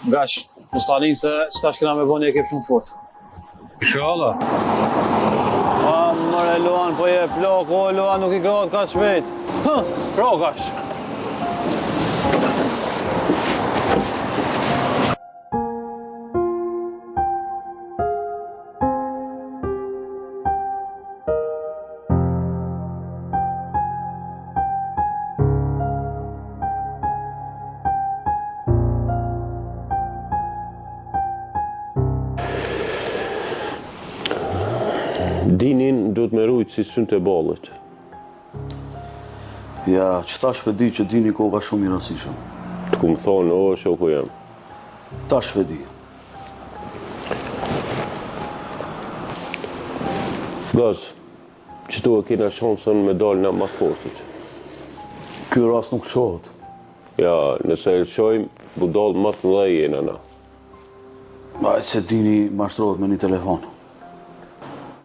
Gash, Mustalin se qëta shkina me bëni ekip shumë fort. Inshallah. Mërë Luan, po je plok, o Luan nuk i grohet ka shpejt. Pro gash. Dinin duhet me rujtë si synë të ballit. Ja, që tash për di që Dini ko ka shumë i rëndësishëm. Të ku më thonë, o, shoku jam. Tash për di. Gaz, që tu e kina shansën me dalë nga ma fortit. Ky rast nuk shohet. Ja, nëse e lëshojmë, bu dalë më të mëdha jena na. Ma se Dini mashtrohet me një telefon.